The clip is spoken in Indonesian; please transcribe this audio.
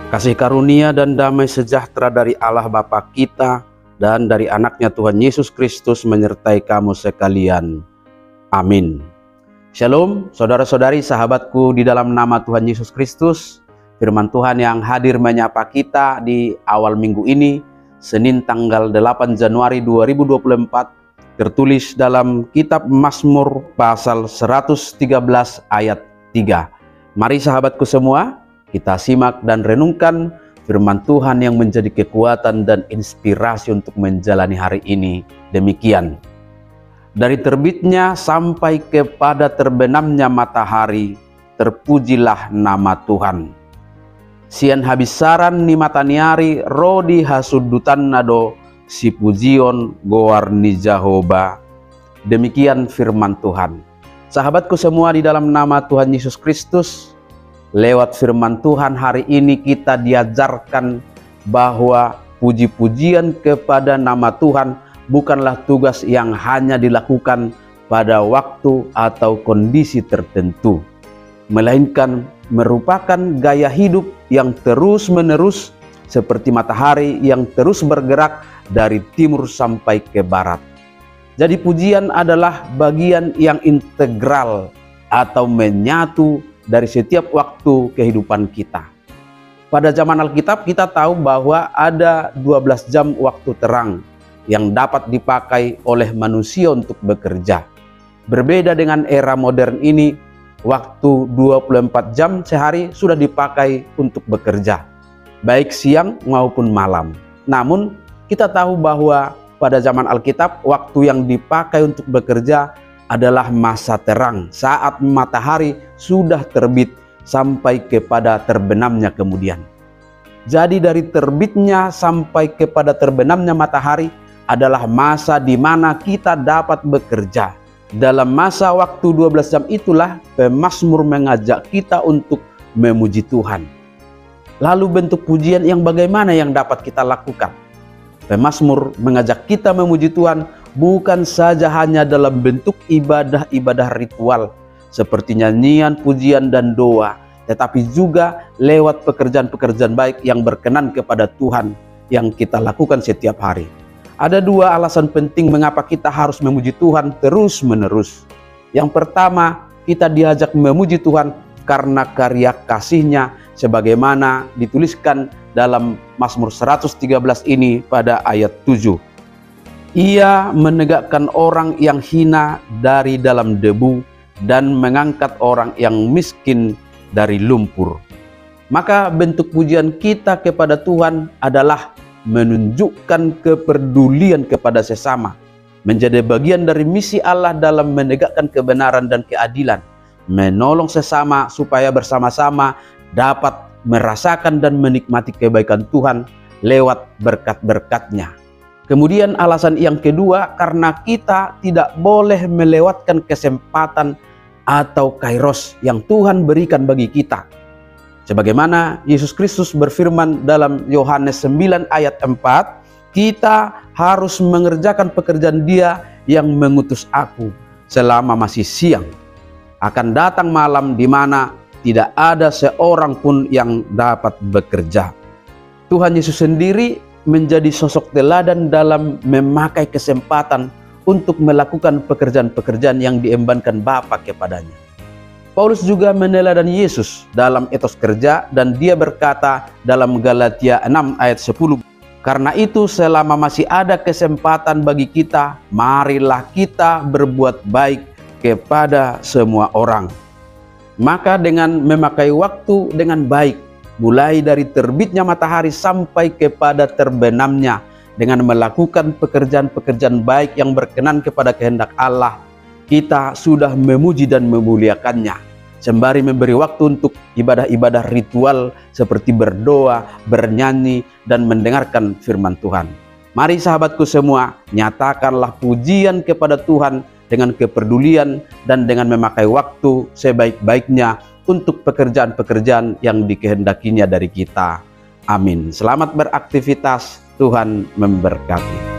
Kasih karunia dan damai sejahtera dari Allah Bapa kita dan dari anaknya Tuhan Yesus Kristus menyertai kamu sekalian. Amin. Shalom saudara-saudari, sahabatku di dalam nama Tuhan Yesus Kristus. Firman Tuhan yang hadir menyapa kita di awal minggu ini, Senin tanggal 8 Januari 2024, tertulis dalam kitab Mazmur pasal 113 ayat 3. Mari sahabatku semua, kita simak dan renungkan firman Tuhan yang menjadi kekuatan dan inspirasi untuk menjalani hari ini. Demikian. Dari terbitnya sampai kepada terbenamnya matahari, terpujilah nama Tuhan. Sian habisaran ni mataniari rodi hasudutan nado si pujion goar ni Jehovah. Demikian firman Tuhan. Sahabatku semua, di dalam nama Tuhan Yesus Kristus, lewat firman Tuhan hari ini kita diajarkan bahwa puji-pujian kepada nama Tuhan bukanlah tugas yang hanya dilakukan pada waktu atau kondisi tertentu, melainkan merupakan gaya hidup yang terus-menerus seperti matahari yang terus bergerak dari timur sampai ke barat. Jadi pujian adalah bagian yang integral atau menyatu dari setiap waktu kehidupan kita. Pada zaman Alkitab kita tahu bahwa ada 12 jam waktu terang yang dapat dipakai oleh manusia untuk bekerja. Berbeda dengan era modern ini, waktu 24 jam sehari sudah dipakai untuk bekerja, baik siang maupun malam. Namun kita tahu bahwa pada zaman Alkitab waktu yang dipakai untuk bekerja adalah masa terang, saat matahari sudah terbit sampai kepada terbenamnya kemudian. Jadi dari terbitnya sampai kepada terbenamnya matahari adalah masa di mana kita dapat bekerja. Dalam masa waktu 12 jam itulah pemazmur mengajak kita untuk memuji Tuhan. Lalu bentuk pujian yang bagaimana yang dapat kita lakukan? Pemazmur mengajak kita memuji Tuhan bukan saja hanya dalam bentuk ibadah-ibadah ritual seperti nyanyian, pujian, dan doa, tetapi juga lewat pekerjaan-pekerjaan baik yang berkenan kepada Tuhan yang kita lakukan setiap hari. Ada dua alasan penting mengapa kita harus memuji Tuhan terus-menerus. Yang pertama, kita diajak memuji Tuhan karena karya kasih-Nya sebagaimana dituliskan dalam Mazmur 113 ini pada ayat 7. Ia menegakkan orang yang hina dari dalam debu dan mengangkat orang yang miskin dari lumpur. Maka bentuk pujian kita kepada Tuhan adalah menunjukkan kepedulian kepada sesama, menjadi bagian dari misi Allah dalam menegakkan kebenaran dan keadilan, menolong sesama supaya bersama-sama dapat merasakan dan menikmati kebaikan Tuhan lewat berkat-berkat-Nya. Kemudian alasan yang kedua, karena kita tidak boleh melewatkan kesempatan atau kairos yang Tuhan berikan bagi kita. Sebagaimana Yesus Kristus berfirman dalam Yohanes 9 ayat 4, kita harus mengerjakan pekerjaan Dia yang mengutus aku selama masih siang. Akan datang malam di mana tidak ada seorang pun yang dapat bekerja. Tuhan Yesus sendiri menjadi sosok teladan dalam memakai kesempatan untuk melakukan pekerjaan-pekerjaan yang diembankan Bapa kepadanya. Paulus juga meneladani Yesus dalam etos kerja, dan dia berkata dalam Galatia 6 ayat 10, karena itu selama masih ada kesempatan bagi kita, marilah kita berbuat baik kepada semua orang. Maka dengan memakai waktu dengan baik, mulai dari terbitnya matahari sampai kepada terbenamnya, dengan melakukan pekerjaan-pekerjaan baik yang berkenan kepada kehendak Allah, kita sudah memuji dan memuliakannya, sembari memberi waktu untuk ibadah-ibadah ritual seperti berdoa, bernyanyi, dan mendengarkan firman Tuhan. Mari sahabatku semua, nyatakanlah pujian kepada Tuhan dengan kepedulian dan dengan memakai waktu sebaik-baiknya untuk pekerjaan-pekerjaan yang dikehendakinya dari kita. Amin. Selamat beraktivitas, Tuhan memberkati.